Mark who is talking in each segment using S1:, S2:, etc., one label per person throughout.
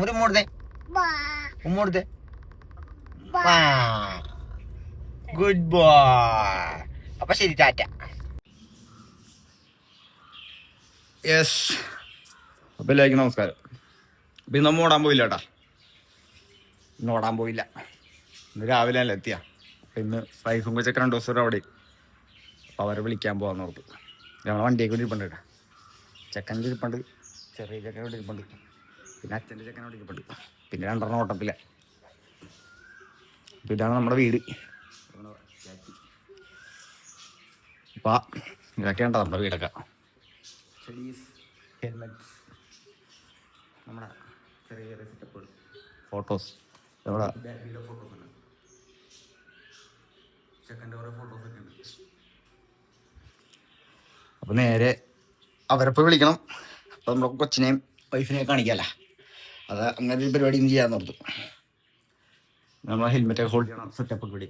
S1: ഒരു ഉമ്മോടുത്തേ ഉമ്മോടുത്തേ. Good boy. അപ്പൊ ശരി, ടാറ്റ. യെസ്, അപ്പൊ എല്ലാവർക്കും നമസ്കാരം. അപ്പൊ ഇന്ന് ഓടാൻ പോയില്ല കേട്ടാ, ഇന്ന് ഓടാൻ പോയില്ല. ഇന്ന് രാവിലെ അല്ല എത്തിയ. ഇന്ന് വൈഫും കൊച്ചൊക്കെ 2 ദിവസം അവിടെ. അപ്പൊ അവരെ വിളിക്കാൻ പോകാൻ ഓർത്തു. ഞങ്ങളെ വണ്ടിയൊക്കെ ഇരിപ്പുണ്ട് കേട്ടാ. ചെക്കൻ്റെ ഇരിപ്പുണ്ട്, ചെറിയ ചെക്കനോട് ഇരിപ്പുണ്ട്, പിന്നെ അച്ഛൻ്റെ ചെക്കനോട് ഇരിപ്പുണ്ട്, പിന്നെ 2 ഓട്ടത്തില്ല. അപ്പൊ ഇതാണ് നമ്മുടെ വീട്. അപ്പൊ ഇതൊക്കെയാണ്ടോ നമ്മുടെ വീടൊക്കെ. ഹെൽമെറ്റ്, നമ്മുടെ ചെറിയ ചെറിയ സെറ്റപ്പുകൾ, ഫോട്ടോസ്, നമ്മുടെ ഫോട്ടോസ് ഉണ്ട്, ചെക്കൻ്റെ കുറേ ഫോട്ടോസൊക്കെ ഉണ്ട്. അപ്പോൾ നേരെ അവരെപ്പോൾ വിളിക്കണം. അപ്പോൾ നമ്മുടെ കൊച്ചിനെയും വൈഫിനെയും കാണിക്കാമല്ലോ. അത് അങ്ങനെ ഒരു പരിപാടി ഒന്നും ചെയ്യാൻ ഓർത്തു. നമ്മൾ ഹെൽമെറ്റൊക്കെ ഹോൾഡ് ചെയ്യണം, സെറ്റപ്പ് കൂടി.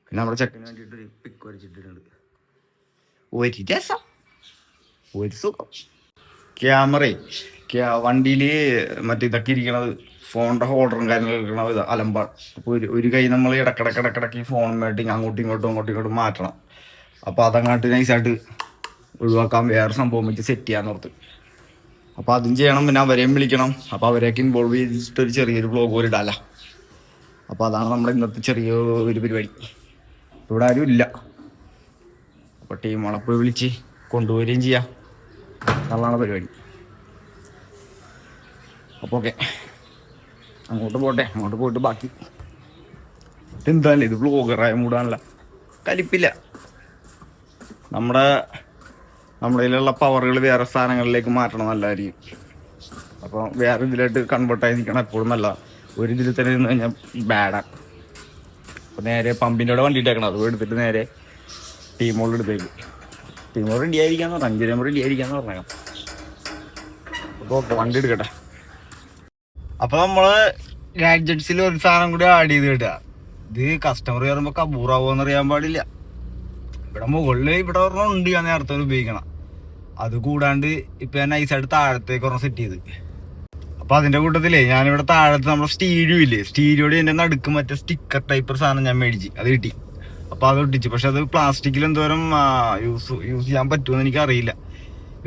S1: പിന്നെ നമ്മുടെ ചെക്കന് വേണ്ടിയിട്ടൊരു പിക്ക് വരച്ചിട്ടിട്ടുണ്ട്. ഒരു രസം, ഒരു സുഖം. ക്യാമറ വണ്ടിയിൽ മറ്റേ ഇതൊക്കെ ഇരിക്കണത്, ഫോണിൻ്റെ ഹോൾഡറും കാര്യങ്ങളൊക്കെ ഇരിക്കണത് ഇത് അലമ്പാണ്. അപ്പോൾ ഒരു കൈ നമ്മൾ ഇടക്കിടക്കിടക്കിടക്ക് ഫോൺ വേണ്ടി അങ്ങോട്ടും ഇങ്ങോട്ടും മാറ്റണം. അപ്പോൾ അതങ്ങോട്ട് നൈസായിട്ട് ഒഴിവാക്കാൻ വേറെ സംഭവം വെച്ച് സെറ്റ് ചെയ്യാൻ ഓർത്ത്. അപ്പോൾ അതും ചെയ്യണം, പിന്നെ അവരെയും വിളിക്കണം. അപ്പോൾ അവരെയൊക്കെ ഇൻവോൾവ് ചെയ്തിട്ടൊരു ചെറിയൊരു വ്ളോഗ് പോലെ ഇടാമല്ലോ. അപ്പോൾ അതാണ് നമ്മുടെ ഇന്നത്തെ ചെറിയൊരു പരിപാടി. ഇവിടെ ആരും ഇല്ല, അപ്പോൾ ടീമുകളെ പോയി വിളിച്ച് കൊണ്ടുപോവുകയും ചെയ്യാം. നല്ലതാണ് പരിപാടി. അപ്പോൾ ഓക്കെ, അങ്ങോട്ട് പോട്ടെ. അങ്ങോട്ട് പോയിട്ട് ബാക്കി എന്താണല്ലേ, ഇത് വ്ളോഗറായ മൂടാനല്ല, കലിപ്പില്ല. നമ്മുടെ കയ്യിലുള്ള പവറുകൾ വേറെ സ്ഥാനങ്ങളിലേക്ക് മാറ്റണം, നല്ലതായിരിക്കും. അപ്പോൾ വേറെ ഇതിലായിട്ട് കൺവേർട്ടായി നിൽക്കണം എപ്പോഴും നല്ല. ഒരു ഇതിൽ തന്നെ നിന്ന് കഴിഞ്ഞാൽ ബാഡാണ്. അപ്പോൾ നേരെ പമ്പിൻ്റെ അവിടെ വണ്ടി ഇട്ടേക്കണം. അത് എടുത്തിട്ട് നേരെ ടീമോൾ എടുത്തേക്ക്. ടീമോൾ റെഡി ആയിരിക്കാന്ന് പറഞ്ഞു, 5 റെഡി ആയിരിക്കാന്ന് പറഞ്ഞേക്കാം. അപ്പോൾ ഓക്കെ, വണ്ടി എടുക്കട്ടെ. അപ്പോൾ നമ്മൾ ഗാഡ്ജറ്റ്സിൽ ഒരു സാധനം കൂടി ആഡ് ചെയ്ത് കിട്ടുക. ഇത് കസ്റ്റമർ കയറുമ്പോൾ കബൂറാവോന്ന് അറിയാൻ പാടില്ല. ഇവിടെ മുകളിൽ ഇവിടെ ഒരെണ്ണം ഉണ്ട്, ഞാൻ നേരത്തെ ഉപയോഗിക്കണം. അത് കൂടാണ്ട് ഇപ്പം ഞാൻ നൈസായിട്ട് താഴത്തേക്ക് ഒരെണ്ണം സെറ്റ് ചെയ്ത്. അപ്പം അതിൻ്റെ കൂട്ടത്തിലേ ഞാനിവിടെ താഴത്ത് നമ്മുടെ സ്റ്റീരിയോ ഇല്ലേ, സ്റ്റീരിയോടെ എൻ്റെ നടുക്ക് മറ്റേ സ്റ്റിക്കർ ടൈപ്പ് ഒരു സാധനം ഞാൻ മേടിച്ച് അത് കിട്ടി. അപ്പോൾ അത് ഒട്ടിച്ച്. പക്ഷെ അത് പ്ലാസ്റ്റിക്കിൽ എന്തോരം യൂസ് ചെയ്യാൻ പറ്റുമെന്ന് എനിക്കറിയില്ല.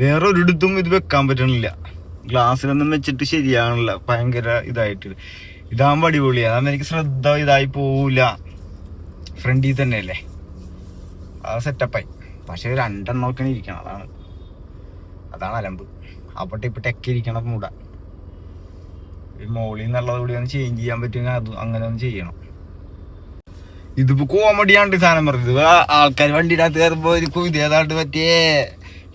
S1: വേറെ ഒരിടത്തും ഇത് വെക്കാൻ പറ്റണില്ല. ഗ്ലാസ്സിലൊന്നും വെച്ചിട്ട് ശരിയാകണില്ല, ഭയങ്കര ഇതായിട്ട്. ഇതാകുമ്പോൾ അടിപൊളിയാണ്, അതാകുമ്പോൾ എനിക്ക് ശ്രദ്ധ ഇതായി പോവില്ല. ഫ്രണ്ടിൽ തന്നെയല്ലേ, അത് സെറ്റപ്പായി. പക്ഷെ 2 എണ്ണമൊക്കെ ഇരിക്കണം, അതാണ് അലമ്പ്. അപ്പോൾ ഇപ്പം ടെക്ക് ഇരിക്കണം മൂടാ. ഈ മോളിൽ നിന്നുള്ളത് കൂടി ഒന്ന് ചേഞ്ച് ചെയ്യാൻ പറ്റുമെങ്കിൽ അത് അങ്ങനെ ഒന്ന് ചെയ്യണം. ഇതിപ്പോൾ കോമഡിയാണ് സാധനം പറഞ്ഞത്. ആൾക്കാർ വണ്ടിയുടെ അകത്ത് കയറുമ്പോൾ ഒരു ഇതേതാണ്ട് പറ്റിയ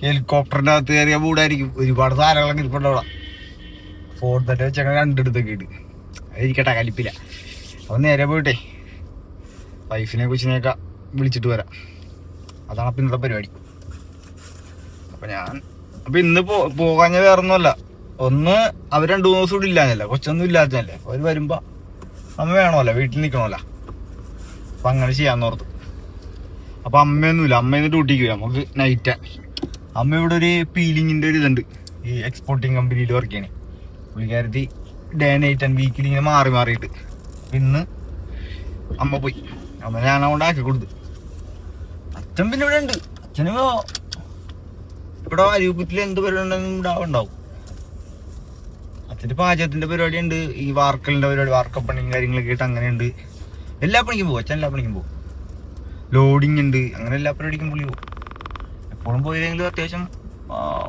S1: ഹെലികോപ്റ്ററിൻ്റെ അകത്ത് കയറിയ മൂടായിരിക്കും. ഒരുപാട് സാധനങ്ങളൊക്കെ ഇരിപ്പുണ്ടവിടെ. ഫോർത്തെ വെച്ചങ്ങനെ 2 എടുത്തൊക്കെ ഇട്ട് അതിരിക്കട്ടെ, കലിപ്പില്ല. അപ്പോൾ നേരെ പോയിട്ടേ വൈഫിനെ കൊച്ചിനെയൊക്കെ വിളിച്ചിട്ട് വരാം. അതാണ് അപ്പം ഇന്നത്തെ പരിപാടി. അപ്പം ഇന്ന് പോകാഞ്ഞ വേറെ ഒന്നുമല്ല. ഒന്ന് അവർ 2-3 ദിവസം കൂടി ഇല്ലാഞ്ഞല്ല, കൊച്ചൊന്നും ഇല്ലാത്തല്ലേ. അപ്പോൾ അവർ വരുമ്പോൾ അമ്മ വേണമല്ലോ, വീട്ടിൽ നിൽക്കണമല്ലോ. അപ്പം അങ്ങനെ ചെയ്യാമെന്ന് ഓർത്ത്. അപ്പം അമ്മയൊന്നുമില്ല, അമ്മ ഇന്ന് ഡ്യൂട്ടിക്ക് വരാം, നമുക്ക് നൈറ്റാണ്. അമ്മ ഇവിടെ ഒരു പീലിങ്ങിൻ്റെ ഒരു ഇതുണ്ട്, ഈ എക്സ്പോർട്ടിങ് കമ്പനിയിൽ വർക്ക് ചെയ്യണേ. പുള്ളിക്കാരത്തി ഡേ നൈറ്റ് ആൻഡ് വീക്കിൽ ഇങ്ങനെ മാറിയിട്ട്. ഇന്ന് അമ്മ പോയി, അമ്മ ഞാൻ അങ്ങോട്ട് ആക്കി കൊടുത്തു. അച്ഛൻ പിന്നെ ഇവിടെ ഉണ്ട്. അച്ഛന് ഇവിടെ അരികുപ്പത്തിൽ എന്ത് പരിപാടി ഉണ്ടാവും. അച്ഛൻ്റെ പാചകത്തിൻ്റെ പരിപാടി ഉണ്ട്, ഈ വാർക്കലിൻ്റെ പരിപാടി, വാർക്കപ്പണിയും കാര്യങ്ങളൊക്കെ ആയിട്ട് അങ്ങനെയുണ്ട്. എല്ലാ പണിക്കും പോകും അച്ഛൻ, എല്ലാ പണിക്കും പോകും. ലോഡിങ് ഉണ്ട്, അങ്ങനെ എല്ലാ പരിപാടിക്കും പുള്ളി പോകും. എപ്പോഴും പോയില്ലെങ്കിലും അത്യാവശ്യം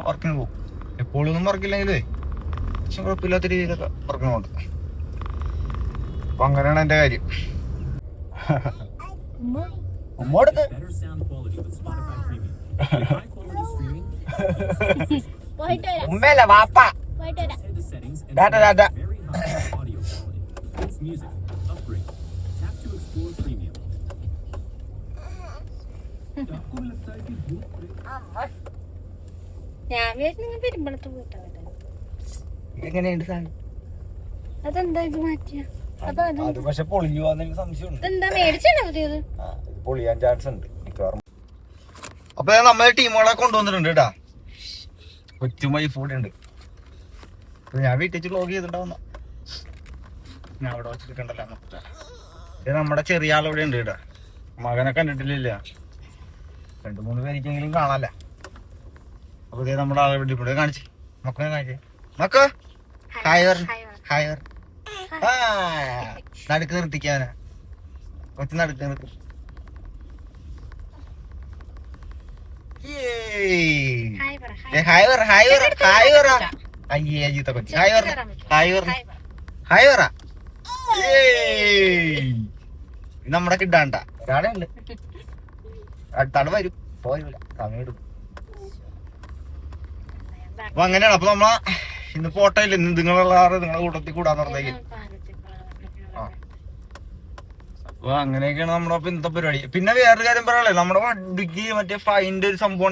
S1: വർക്കിന് പോകും. എപ്പോഴൊന്നും വർക്കില്ലെങ്കിലേ അത്യാവശ്യം കുഴപ്പമില്ലാത്ത രീതിയിലൊക്കെ വർക്കിന് പോകും. അപ്പം അങ്ങനെയാണ് എൻ്റെ കാര്യം. ഉമ്മോടത്ത് ഉമ്മയല്ല വാപ്പ. എങ്ങനെയുണ്ട് സാധനം?
S2: അതെന്താ ഇത് മാറ്റിയ?
S1: അത് പക്ഷെ പൊളിഞ്ഞു പോകാൻ സംശയമുണ്ട്. പൊളിയാൻ ചാൻസ് ഉണ്ട് മിക്കവാറും. അപ്പൊ നമ്മളെ ടീമുകളെ കൊണ്ടുവന്നിട്ടുണ്ട് കേട്ടാ. കൊച്ചുമായി ഫുഡ് ഉണ്ട്. ഞാൻ വീട്ടിൽ വ്ലോഗ് ചെയ്തിട്ടുണ്ടാവുന്ന ഞാൻ അവിടെ വെച്ചിട്ടുണ്ടല്ലോ നമുക്ക്. ഇത് നമ്മുടെ ചെറിയ ആളിവിടെ ഉണ്ട് കേട്ടാ. മകനെ കണ്ടിട്ടില്ല. 2-3 പേരിക്കെങ്കിലും കാണാല്ല. അപ്പൊ ഇതേ നമ്മുടെ ആളെ ഇവിടെ കാണിച്ചേ. മക്കളെ കാണിച്ചേ. മക്ക ഹായ് ഹായ് നടുക്ക് നിർത്തിക്കാനാ. കൊച്ചു നടുക്ക് നിർത്തി. അയ്യേ അജിത്ത കൊച്ചു ഹായ് പറ. ഹായ് പറ. ഹായ് പറ. നമ്മുടെ കിട്ടാണ്ട ഒരാളെ ഉണ്ട്. അടുത്താള് വരും. പോരൂല, സമയം എടുക്കും. അപ്പൊ അങ്ങനെയാണ്. അപ്പൊ നമ്മള ഇന്ന് പോട്ടയില്ല. ഇന്ന് നിങ്ങളെ കൂട്ടത്തിൽ കൂടാന്ന് പറഞ്ഞേക്ക്. അപ്പൊ അങ്ങനെയൊക്കെയാണ് നമ്മുടെ ഇന്നത്തെ പരിപാടി. പിന്നെ വേറൊരു കാര്യം പറയാനുള്ളത്, നമ്മുടെ വണ്ടിക്ക് മറ്റേ ഫൈൻ്റെ ഒരു സംഭവം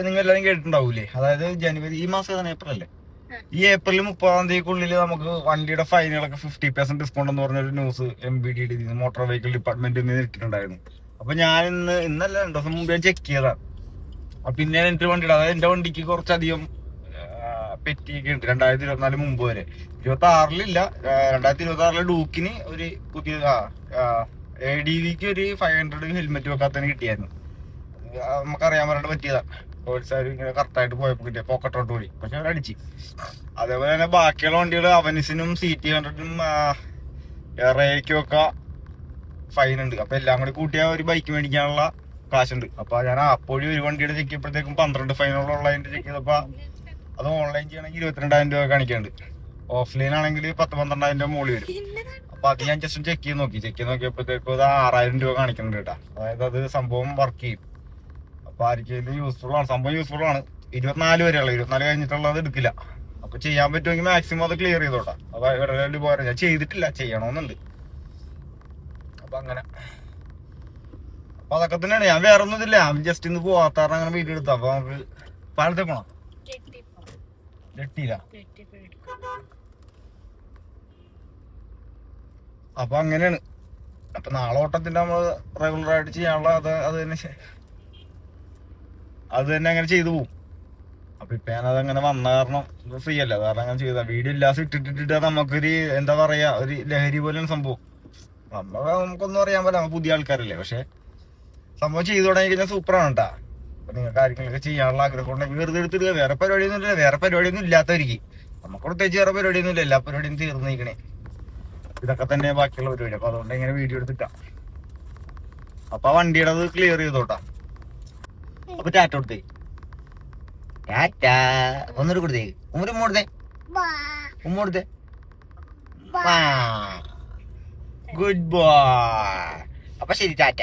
S1: നിങ്ങൾ എല്ലാവരും കേട്ടിട്ടുണ്ടാവൂലേ. അതായത് ജനുവരി ഈ മാസം ഏതാണ്? ഏപ്രിൽ അല്ലേ? ഈ ഏപ്രിൽ 30-ാം തീയതിക്കുള്ളിൽ നമുക്ക് വണ്ടിയുടെ ഫൈനുകളൊക്കെ 50% ഡിസ്കൗണ്ട് എന്ന് പറഞ്ഞൊരു ന്യൂസ് MBD മോട്ടോർ വെഹിക്കിൾ ഡിപ്പാർട്ട്മെന്റിൽ നിന്ന് ഇട്ടിട്ടുണ്ടായിരുന്നു. അപ്പൊ ഞാൻ ഇന്നല്ല 2 ദിവസം മുമ്പ് ഞാൻ ചെക്ക് ചെയ്തതാണ്. അപ്പൊ പിന്നെ എന്റെ വണ്ടിയുടെ, അതായത് എന്റെ വണ്ടിക്ക് കുറച്ചധികം പെറ്റിയൊക്കെ ഉണ്ട് 2024 മുമ്പ് വരെ. 26-ലില്ല. 2026-ലെ ഡൂക്കിന് ഒരു പുതിയ ADVക്ക് ഒരു 500 ഹെൽമെറ്റ് വെക്കാത്തതിന് കിട്ടിയായിരുന്നു. നമുക്കറിയാൻ പറഞ്ഞിട്ട് പറ്റിയതാണ്. പോലീസുകാർ ഇങ്ങനെ കറക്റ്റായിട്ട് പോയപ്പോ കിട്ടിയ പോക്കറ്റോട്ട് കൂടി. പക്ഷെ അവരടിച്ച്. അതേപോലെ തന്നെ ബാക്കിയുള്ള വണ്ടികൾ അവനിസിനും CT100-നും റേയ്ക്കും ഒക്കെ ഫൈൻ ഉണ്ട്. അപ്പൊ എല്ലാം കൂടി കൂട്ടിയാൽ ഒരു ബൈക്ക് മേടിക്കാനുള്ള കാശുണ്ട്. അപ്പൊ ഞാൻ അപ്പോഴും ഒരു വണ്ടിയുടെ ചെക്ക് ചെയ്യപ്പോഴത്തേക്കും 12 ഫൈനുള്ളതിന്റെ ചെക്ക് ചെയ്തപ്പോ അത് ഓൺലൈൻ ചെയ്യണമെങ്കിൽ 22,000 രൂപ കാണിക്കുന്നുണ്ട്. ഓഫ്ലൈൻ ആണെങ്കിൽ 10-12,000 രൂപ മുകളിൽ വരും. അപ്പൊ അത് ഞാൻ ജസ്റ്റ് ചെക്ക് ചെയ്ത് നോക്കിയപ്പോഴത്തേക്കും അത് 6,000 രൂപ കാണിക്കുന്നുണ്ട് കേട്ടാ. അതായത് അത് സംഭവം വർക്ക് ചെയ്യും. അപ്പൊ ആർക്കെങ്കിലും യൂസ്ഫുൾ ആണ്, സംഭവം യൂസ്ഫുൾ ആണ്. 24 വരെയുള്ള, 24 കഴിഞ്ഞിട്ടുള്ളത് എടുക്കില്ല. അപ്പൊ ചെയ്യാൻ പറ്റുമെങ്കിൽ മാക്സിമം അത് ക്ലിയർ ചെയ്തോട്ടാ. അപ്പൊ ഇടയിൽ പോരാ, ഞാൻ ചെയ്തിട്ടില്ല, ചെയ്യണമെന്നുണ്ട്. അപ്പൊ അങ്ങനെ, അപ്പൊ അതൊക്കെ തന്നെയാണ്. ഞാൻ വേറെ ഒന്നും ഇതില്ല, ഞാൻ ജസ്റ്റ് ഇന്ന് പോവാത്ത അങ്ങനെ വീഡിയോ എടുത്തു. അപ്പൊ നമുക്ക് പാലത്തെ പോണം. ജെട്ടിയില്ല. അപ്പൊ അങ്ങനെയാണ്. അപ്പൊ നാളെ ഓട്ടത്തിന്റെ നമ്മള് റെഗുലർ ആയിട്ട് ചെയ്യാനുള്ള അത് തന്നെ അങ്ങനെ ചെയ്തു പോകും. അപ്പൊ ഇപ്പൊ ഞാനത് അങ്ങനെ വന്ന കാരണം ഫ്രീ അല്ല, കാരണം അങ്ങനെ ചെയ്ത വീഡിയോ ഇല്ലാതെ ഇട്ടിട്ടിട്ട് നമുക്കൊരു എന്താ പറയാ, ഒരു ലഹരി പോലെയാണ് സംഭവം. നമുക്കൊന്നും അറിയാൻ പറ്റില്ല, നമ്മൾ പുതിയ ആൾക്കാരല്ലേ. പക്ഷെ സംഭവം ചെയ്തു തുടങ്ങി കഴിഞ്ഞാൽ സൂപ്പറാണ് കേട്ടാ. അപ്പൊ നിങ്ങൾക്ക് ആർക്കെങ്കിലും ചെയ്യാനുള്ള ആഗ്രഹം ഉണ്ടെങ്കിൽ വെറുതെ എടുത്തിടുക. വേറെ പരിപാടിയൊന്നും ഇല്ല. വേറെ പരിപാടിയൊന്നും ഇല്ലാത്തവർക്ക് നമുക്ക് പ്രത്യേകിച്ച് വേറെ പരിപാടിയൊന്നും ഇല്ല. എല്ലാ പരിപാടിയും തീർന്നു നിൽക്കണേ. ഇതൊക്കെ തന്നെ ബാക്കിയുള്ള പരിപാടി. അപ്പൊ അതുകൊണ്ട് ഇങ്ങനെ വീഡിയോ എടുത്തിട്ടാ. അപ്പൊ വണ്ടിയുടെ അത് ക്ലിയർ ചെയ്തോട്ടാ. അപ്പൊ ടാറ്റ കൊടുത്തേ. ടാറ്റ ഒന്നൂടെ കൊടുത്തേ. ഉമ്മ കൊടുത്തേ. ഉമ്മ കൊടുത്തേ. Good boy. അപ്പൊ ശരി, ടാറ്റ.